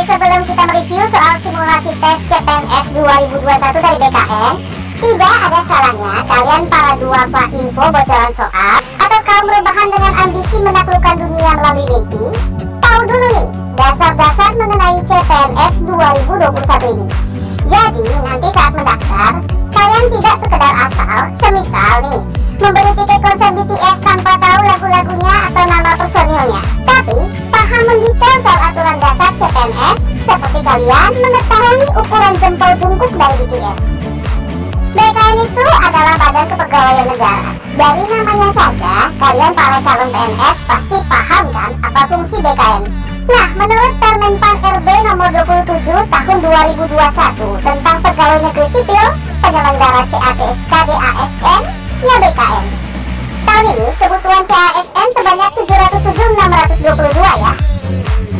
Sebelum kita mereview soal simulasi tes CPNS 2021 dari BKN, tidak ada salahnya kalian para duafa info bocoran soal atau kaum rebahan dengan ambisi menaklukkan dunia melalui mimpi, tahu dulu nih dasar-dasar mengenai CPNS 2021 ini. Jadi nanti saat mendaftar, kalian tidak sekedar asal, semisal nih membeli tiket konser BTS tanpa tahu lagu-lagunya atau nama personilnya, tapi paham mendetail soal aturan dasar CPNS seperti kalian mengetahui ukuran jempol jungkuk dari BTS. BKN itu adalah Badan Kepegawaian Negara. Dari namanya saja, kalian para calon PNS pasti paham kan apa fungsi BKN. Nah, menurut Permenpan RB nomor 27 tahun 2021 tentang Pegawai Negeri Sipil, penyelenggara CATSKD ASN, ya BKN. Tahun ini kebutuhan CASN sebanyak 707.622 ya.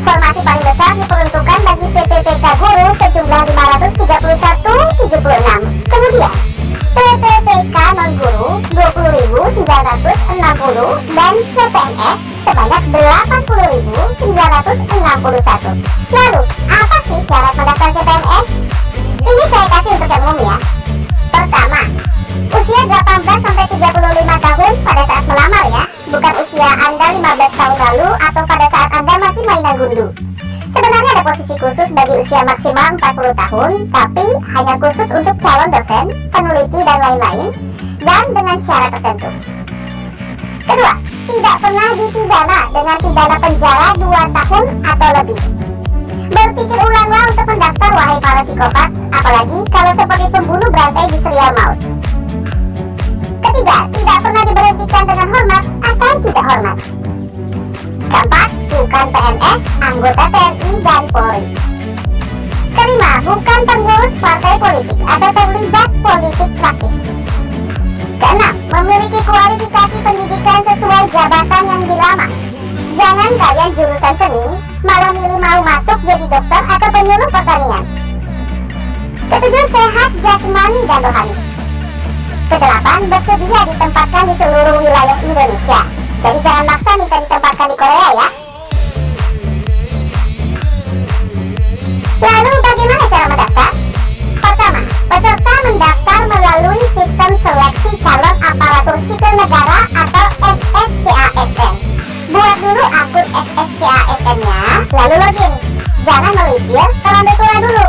Formasi paling besar diperuntukkan bagi PPPK guru sejumlah 531.76. Kemudian PPPK non guru 20.960 dan CPNS sebanyak 80.961. Lalu apa sih syarat mendaftar CPNS? Ini saya kasih untuk yang umum ya. Pertama, usia 18 sampai 35 tahun pada saat melamar ya, bukan usia Anda 15 tahun lalu atau pada saat Anda masih mainan gundu. Sebenarnya ada posisi khusus bagi usia maksimal 40 tahun, tapi hanya khusus untuk calon dosen, peneliti dan lain-lain, dan dengan syarat tertentu. Kedua, tidak pernah dipidana dengan pidana penjara 2 tahun atau lebih. Berpikir ulanglah untuk mendaftar wahai para psikopat, apalagi kalau seperti pembunuh berantai di serial Mouse. Ketiga, tidak pernah diberhentikan dengan hormat atau tidak hormat. Keempat, bukan PNS, anggota TNI dan Polri. Kelima, bukan pengurus partai politik atau terlibat politik praktis. Keenam, memiliki kualifikasi pendidikan sesuai jabatan yang dilamar. Jangan kalian jurusan seni, malah milih mau masuk jadi dokter atau penyuluh pertanian. Ketujuh, sehat jasmani dan rohani. Kedelapan, bersedia ditempatkan di seluruh wilayah Indonesia. Jadi jangan maksa minta ditempatkan di Korea ya. Lalu bagaimana cara mendaftar? Pertama, peserta mendaftar melalui sistem seleksi calon aparatur sipil negara atau SSCASN. Buat dulu akun SSCASN-nya, lalu login. Jangan melipir, terlambat tua dulu.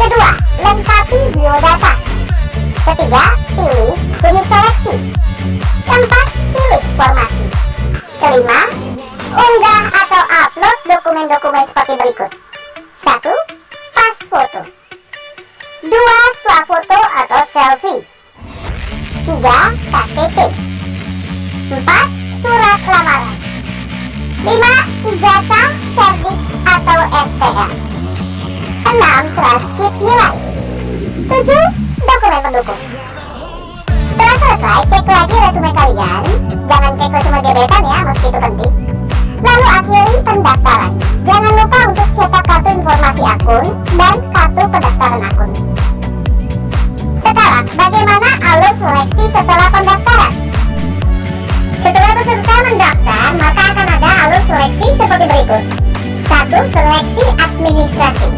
Kedua, lengkapi biodata. Ketiga, pilih jenis seleksi. Keempat, pilih formasi. Kelima, unggah atau upload dokumen-dokumen seperti berikut. 1. Pas foto. 2. Swafoto atau selfie. 3. KTP. 4. Surat lamaran. 5. Ijazah, serdik atau STM. 6. Transkrip nilai. 7. Dokumen pendukung. Setelah selesai, cek lagi resume kalian. Jangan cek resume gebetan ya, meski itu penting. Lalu akhiri pendaftaran. Jangan lupa untuk cetak kartu informasi akun dan kartu pendaftaran akun. Sekarang, bagaimana alur seleksi setelah pendaftaran? Setelah peserta mendaftar, maka akan ada alur seleksi seperti berikut. 1. Seleksi administrasi.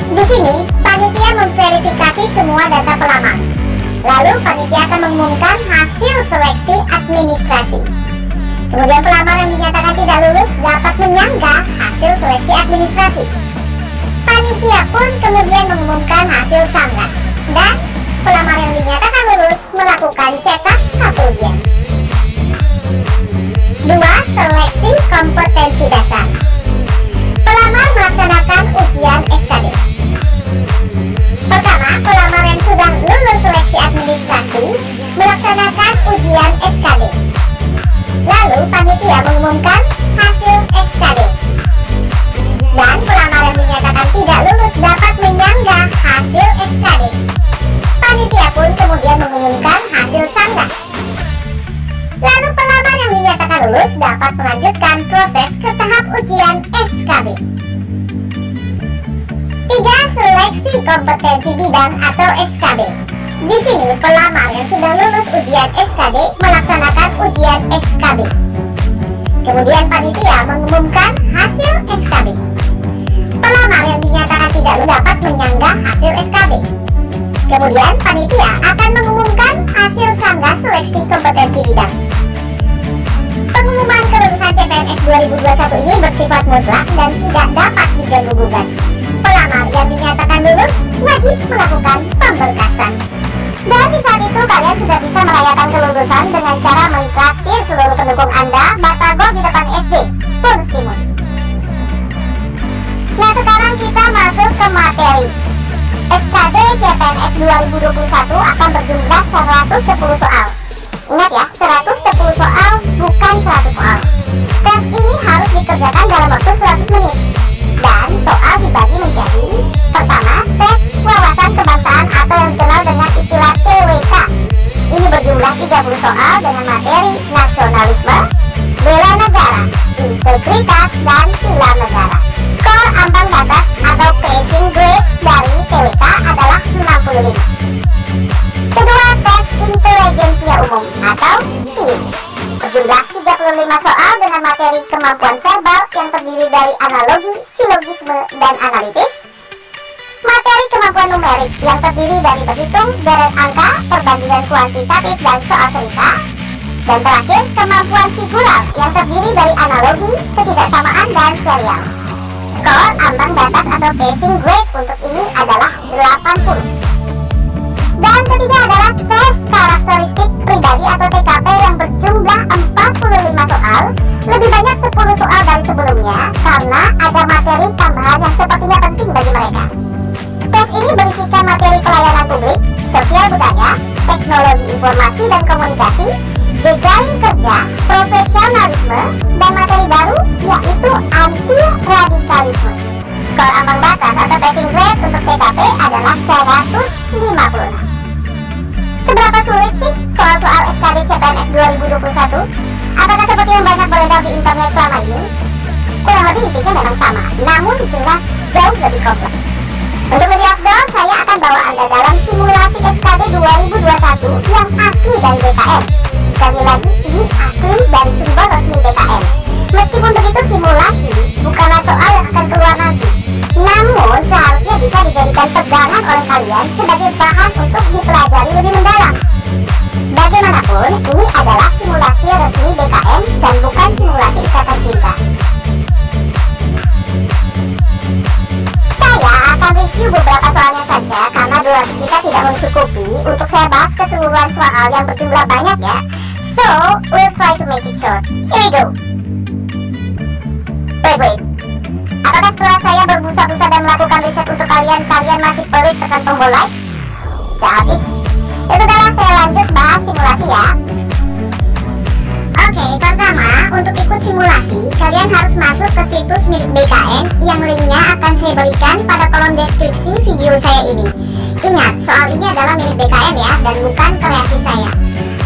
Di sini, panitia memverifikasi semua data pelamar. Lalu, panitia akan mengumumkan hasil seleksi administrasi. Kemudian pelamar yang dinyatakan tidak lulus dapat menyanggah hasil seleksi administrasi. Panitia pun kemudian mengumumkan hasil sanggah. Dan pelamar yang dinyatakan lulus melakukan cetak kartu ujian. 2. Seleksi kompetensi dasar. Pelamar melaksanakan ujian SKD. Pertama, pelamar yang sudah lulus seleksi administrasi melaksanakan ujian SKD. Lalu panitia mengumumkan hasil SKD. Dan pelamar yang dinyatakan tidak lulus dapat menyanggah hasil SKD. Panitia pun kemudian mengumumkan hasil sanggah. Lalu pelamar yang dinyatakan lulus dapat melanjutkan melanjutkan proses ke tahap ujian SKB. 3. Seleksi kompetensi bidang atau SKB. Di sini pelamar yang sudah lulus ujian SKD melaksanakan ujian SKB. Kemudian panitia mengumumkan hasil SKB. Pelamar yang dinyatakan tidak dapat menyanggah hasil SKB. Kemudian panitia akan mengumumkan hasil sanggah seleksi kompetensi bidang. Pengumuman kelulusan CPNS 2021 ini bersifat mutlak dan tidak dapat diganggu-gugat. Pelamar yang dinyatakan lulus wajib melakukan pemberkasan. Dan di saat itu kalian sudah bisa merayakan kelulusan dengan cara mentraktir seluruh pendukung Anda batagor di depan SD Bonus Timun. Nah, sekarang kita masuk ke materi. SKD CPNS 2021 akan berjumlah 110 soal. Ingat ya, 110 soal, bukan 100 soal. Tes ini harus dikerjakan dalam waktu 100 menit. Dan soal dibagi menjadi: pertama, tes wawasan kebangsaan atau yang dikenal dengan istilah TWK. Ini berjumlah 30 soal dengan materi nasionalisme, bela negara, integritas, dan sila negara. Skor ambang batas atau passing grade dari TWK adalah 65. Kedua, tes intelijensia umum atau SIU. Berjumlah 35 soal dengan materi kemampuan verbal yang terdiri dari analogi, silogisme, dan analitis. Materi kemampuan numerik yang terdiri dari berhitung, deret angka, perbandingan kuantitatif, dan soal cerita. Dan terakhir, kemampuan figural yang terdiri dari analogi, ketidaksamaan, dan serial. Skor ambang batas atau passing grade untuk ini adalah 80. Dan ketiga adalah tes karakteristik pribadi atau TKP yang berjumlah 45 soal, lebih banyak 10 soal dari sebelumnya karena ada materi tambahan yang sepertinya penting bagi mereka. Tes ini berisikan materi pelayanan publik, sosial budaya, teknologi informasi dan komunikasi, jejaring kerja, profesionalisme, dan materi baru yaitu anti radikalisme. Skor ambang batas atau passing grade untuk TKP adalah 156. Seberapa sulit sih soal-soal SKD CPNS 2021? Apakah seperti yang banyak beredar di internet selama ini? Kurang lebih intinya memang sama, namun jelas jauh lebih kompleks. Untuk lebih afdol, saya akan bawa Anda dalam simulasi SKD 2021 yang asli dari BKN. Sekali lagi, ini asli dari sumber resmi BKN. Meskipun begitu, simulasi bukanlah soal yang akan keluar nanti, namun seharusnya bisa dijadikan pegangan oleh kalian sebagai bahan untuk dipelajari lebih mendalam. Bagaimanapun, ini adalah simulasi resmi BKN dan bukan simulasi ikatan cinta. Saya akan review beberapa soalnya saja karena durasi kita tidak mencukupi untuk saya bahas keseluruhan soal yang berjumlah banyak ya. So, we'll try to make it short. Here we go. Wait. Apakah setelah saya berbusa-busa dan melakukan riset untuk kalian masih pelit tekan tombol like? Jadi, ya sudahlah, saya lanjut bahas simulasi ya. Oke, pertama, untuk ikut simulasi, kalian harus masuk ke situs milik BKN yang linknya akan saya berikan pada kolom deskripsi video saya ini. Ingat, soal ini adalah milik BKN ya, dan bukan kreasi saya.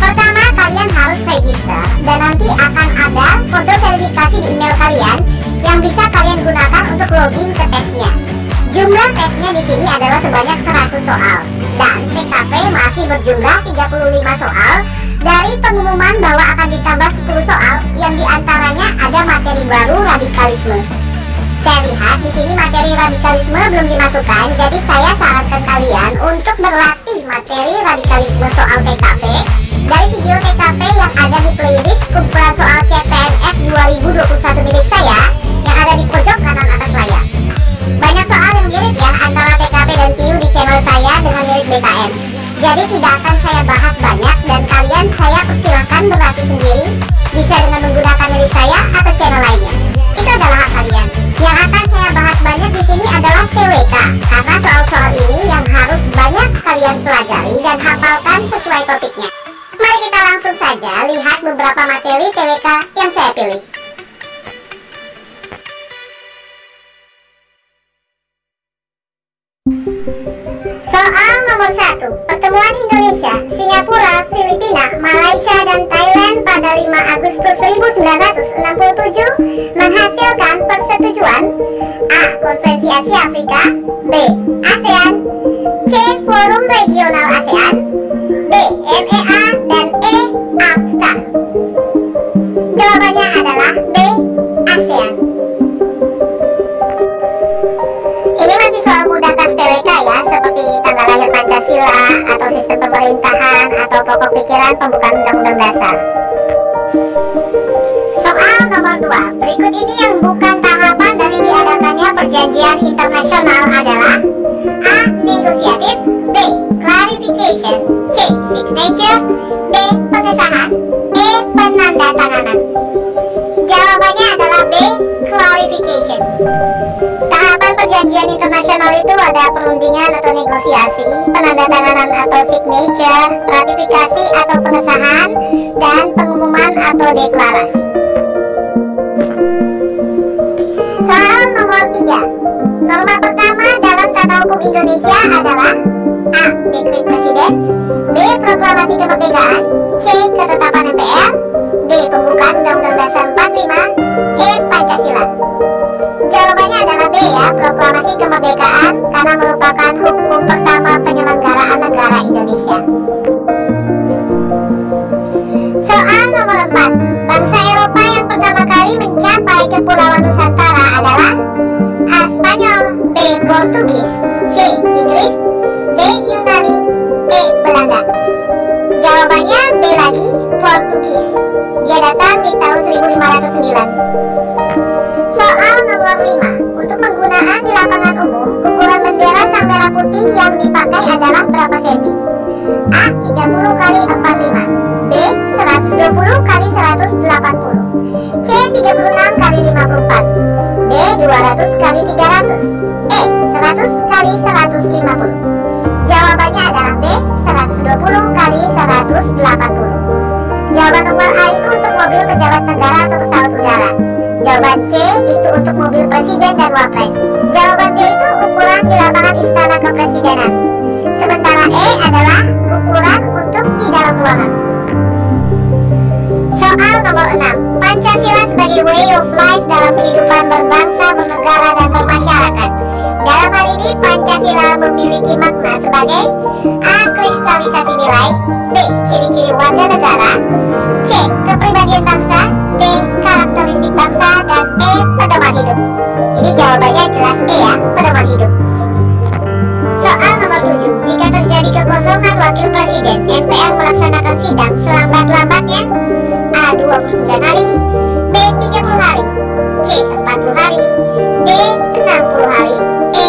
Pertama, kalian harus register, dan nanti akan ada kode verifikasi di email kalian yang bisa kalian gunakan untuk login ke tesnya. Jumlah tesnya di sini adalah sebanyak 100 soal, dan TKP masih berjumlah 35 soal dari pengumuman bahwa akan ditambah 10 soal yang diantaranya ada materi baru radikalisme. Saya lihat di sini materi radikalisme belum dimasukkan, jadi saya sarankan kalian untuk berlatih materi radikalisme soal TKP dari video TKP yang ada di playlist kumpulan soal CPNS 2021 milik saya yang ada di pojok kanan atas layar. Banyak soal yang mirip ya antara TKP dan PIU di channel saya dengan milik BKN. Jadi tidak akan saya bahas banyak dan kalian saya persilahkan berlatih sendiri, bisa dengan menggunakan milik saya atau channel lainnya. Itu adalah hak kalian. Yang akan saya bahas banyak di sini adalah TWK karena soal-soal ini yang harus banyak kalian pelajari dan hafalkan sesuai topiknya. Mari kita langsung saja lihat beberapa materi TWK yang saya pilih. Soal nomor 1. Pertemuan Indonesia, Singapura, Filipina, Malaysia, dan Thailand pada 5 Agustus 1967 menghasilkan persetujuan A. Konferensi Asia Afrika, B. ASEAN, C. Forum Regional ASEAN, D. MEA, dan E. AFTA. Jawabannya adalah B. ASEAN. Ini masih soal mudah tas TWK ya, seperti tanggal lahir Pancasila, atau sistem pemerintahan, atau pokok pikiran pembukaan Undang-Undang Dasar. Soal nomor 2. Berikut ini yang bukan tahapan dari diadakannya perjanjian internasional adalah A. Negosiatif, B. Clarification, C. Signature, D. Pengesahan, E. Penandatanganan. Jawabannya adalah B. Clarification. Tahapan perjanjian internasional itu ada perundingan atau negosiasi, penandatanganan atau signature, ratifikasi atau pengesahan, dan pengumuman atau deklarasi. Soal nomor 3. Norma pertama dalam tata hukum Indonesia adalah A. Dekret Presiden, B. Proklamasi Kemerdekaan, C. Ketetapan MPR, D. Pembukaan Undang-Undang Dasar 45, E. Pancasila. Jawabannya adalah B ya, Proklamasi Kemerdekaan, karena merupakan hukum pertama penyelenggaraan negara Indonesia. Soal nomor 4. Bangsa Eropa yang pertama kali mencapai Kepulauan Nusantara adalah A. Spanyol, B. Portugis, C. Inggris, D. Yunani, E. Belanda. Jawabannya B lagi, Portugis. Dia datang di tahun 1509. Soal nomor 5. Untuk penggunaan di lapangan umum, ukuran bendera sang merah putih yang dipakai adalah berapa senti? A. 30 kali 45, B. 120 kali 180, C. 36 kali 54, D. 200 kali 300, E. 100 kali 150. Jawabannya adalah B. 120 kali 180. Jawaban nomor A itu untuk mobil pejabat negara atau pesawat udara. Jawaban C itu untuk mobil presiden dan wapres. Jawaban D itu ukuran di lapangan istana kepresidenan. Sementara E adalah ukuran untuk di dalam ruangan. Soal nomor 6. Pancasila sebagai way of life dalam kehidupan berbangsa, bernegara, dan bermasyarakat. Dalam hal ini Pancasila memiliki makna sebagai A. Kristalisasi nilai, B. Ciri-ciri warga negara, C. Kepribadian bangsa, D. Karakteristik bangsa, dan E. Pedoman hidup. Ini jawabannya jelas E ya, pedoman hidup. Soal nomor 7. Jika terjadi kekosongan wakil presiden, MPR melaksanakan sidang selambat-lambatnya A. 29 hari, B. 30 hari, C. 40 hari, D. 60 hari, E.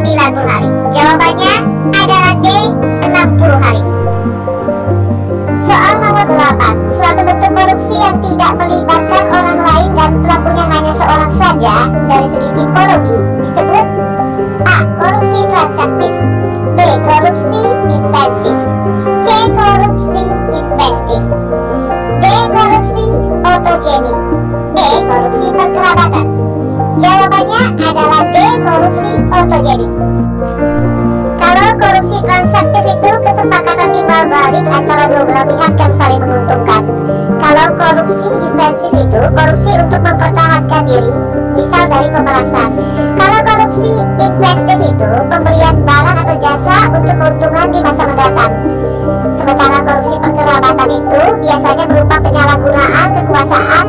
90 hari. Jawabannya adalah D. 60 hari. Soal nomor 8. Suatu bentuk korupsi yang tidak melibatkan orang lain dan pelakunya hanya seorang saja dari segi tipologi disebut A. Korupsi transaktif, B. Korupsi defensif, C. Korupsi investif, D. Korupsi otogenik, E. Korupsi perkerabatan. Jawabannya adalah D. Korupsi otogenik. Kalau korupsi transaktif itu kesepakatan timbal balik antara dua belah pihak yang saling menguntungkan. Kalau korupsi defensif itu korupsi untuk mempertahankan diri, misal dari pemerasan. Kalau korupsi investif itu pemberian barang atau jasa untuk keuntungan di masa mendatang. Sementara korupsi perkerabatan itu biasanya berupa penyalahgunaan kekuasaan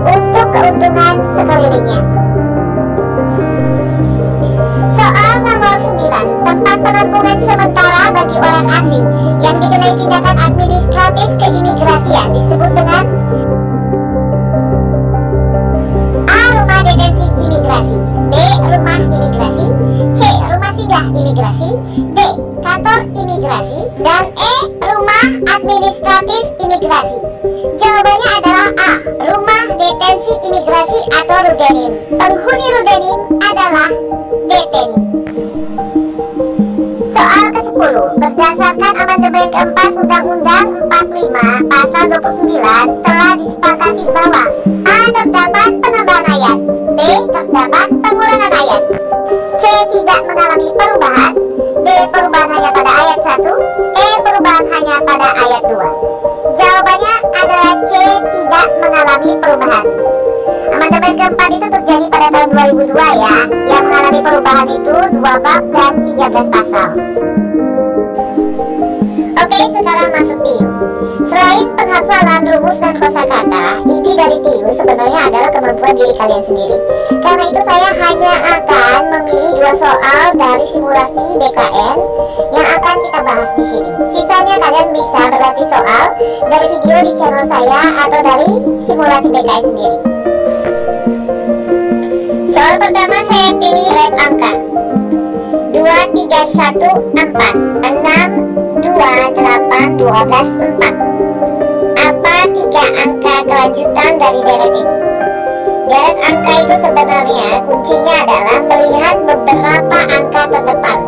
untuk keuntungan sekelilingnya. Soal nomor 9. Tempat penampungan sementara bagi orang asing yang dikenai tindakan administratif keimigrasian disebut dengan A. Rumah detensi imigrasi, B. Rumah imigrasi, C. Rumah singgah imigrasi, D. Kantor imigrasi, dan E. Rumah administratif imigrasi. Jawabannya adalah A. Rumah detensi imigrasi atau Rudenim. Penghuni Rudenim adalah deteni. Soal ke-10. Berdasarkan amandemen keempat Undang-Undang 45 pasal 29 telah disepakati bahwa A. Terdapat penambahan ayat, B. Terdapat pengurangan ayat, C. Tidak mengalami perubahan, D. Perubahan hanya pada ayat 1, E. Perubahan hanya pada ayat 2. Jawabannya adalah C. Tidak mengalami terjadi pada tahun 2002 ya, yang mengalami perubahan itu 2 bab dan 13 pasal. Oke, sekarang masuk TIU. Selain penghafalan rumus dan kosakata, inti dari TIU sebenarnya adalah kemampuan diri kalian sendiri. Karena itu saya hanya akan memilih 2 soal dari simulasi BKN yang akan kita bahas di sini. Sisanya kalian bisa berlatih soal dari video di channel saya atau dari simulasi BKN sendiri. Soal pertama saya pilih red angka 2, 3, 1, 4 6, 2, 8, 12, 4. Apa 3 angka kelanjutan dari deret ini? Deret angka itu sebenarnya kuncinya adalah melihat beberapa angka terdepan.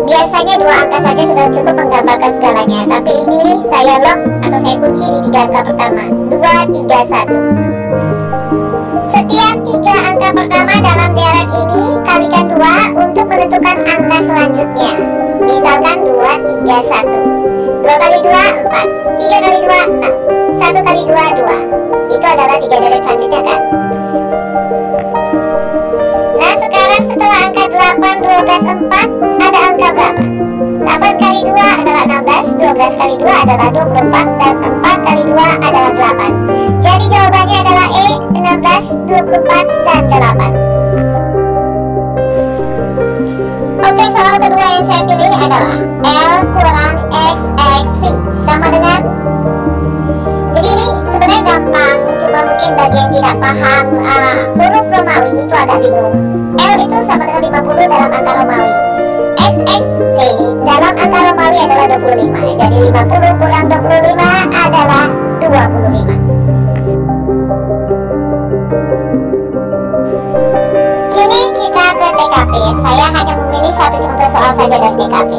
Biasanya 2 angka saja sudah cukup menggambarkan segalanya, tapi ini saya lock atau saya kunci di 3 angka pertama 2, 3, 1. Setiap 3 angka pertama dalam deret ini kalikan 2 untuk menentukan angka selanjutnya. Misalkan 2, 3, 1. 2 kali 2, 4. 3 kali 2, 6. 1 kali 2, 2. Itu adalah 3 deret selanjutnya kan? Nah sekarang setelah angka 8, 12, 4 ada angka berapa? 8 kali 2 adalah 16, 12 kali 2 adalah 24, dan 4 kali 2 adalah 8. Jadi jawabannya adalah E, 16, 24, dan 8. Oke, soal kedua yang saya pilih adalah L kurang X V sama dengan. Jadi ini sebenarnya gampang, cuma mungkin bagi yang tidak paham huruf Romawi itu agak bingung. L itu sama dengan 50 dalam angka Romawi. V dalam angka Romawi adalah 25. Jadi 50 kurang 25 adalah 25. Kini kita ke TKP. Saya hanya memilih 1 contoh soal saja dari TKP.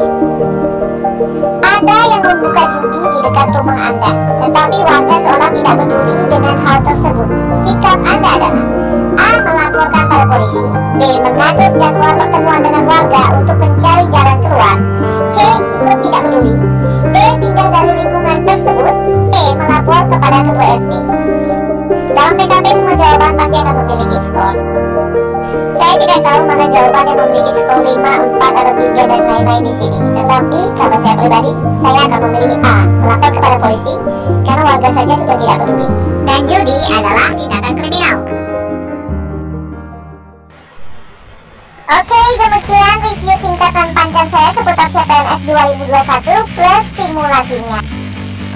Ada yang membuka judi di dekat rumah Anda, tetapi warga seolah tidak peduli dengan hal tersebut. Sikap Anda adalah A. Melaporkan pada polisi, B. Mengatur jadwal pertemuan dengan warga untuk mencari jalan keluar, C. Ikut tidak peduli, D. Pindah dari lingkungan tersebut, E. Melapor kepada ketua RT. Dalam TKP semua jawaban pasti akan memiliki skor. Saya tidak tahu mana jawaban yang memiliki skor 5, 4, atau 3 dan lain-lain di sini. Tetapi kalau saya pribadi, saya akan memilih A. Melapor kepada polisi, karena warga saja sudah tidak peduli. Dan judi adalah tindakan kriminal. Oke, demikian review singkat dan panjang saya seputar CPNS 2021 plus simulasinya.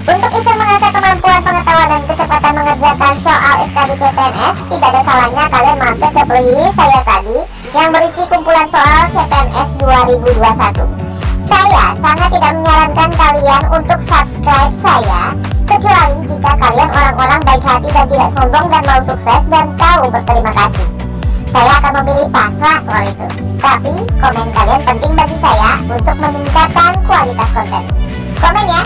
Untuk itu mengasah kemampuan pengetahuan dan kecepatan mengerjakan soal SKD CPNS, tidak ada salahnya kalian mampir ke playlist saya tadi yang berisi kumpulan soal CPNS 2021. Saya sangat tidak menyarankan kalian untuk subscribe saya, kecuali jika kalian orang-orang baik hati dan tidak sombong dan mau sukses dan tahu berterima kasih. Saya akan memilih pasrah soal itu. Tapi komen kalian penting bagi saya untuk meningkatkan kualitas konten. Komen ya.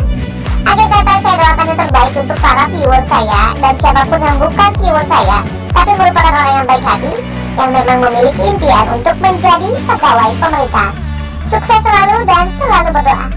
Akhir kata saya doakan yang terbaik untuk para viewer saya dan siapapun yang bukan viewer saya, tapi merupakan orang yang baik hati yang memang memiliki impian untuk menjadi pegawai pemerintah. Sukses selalu dan selalu berdoa.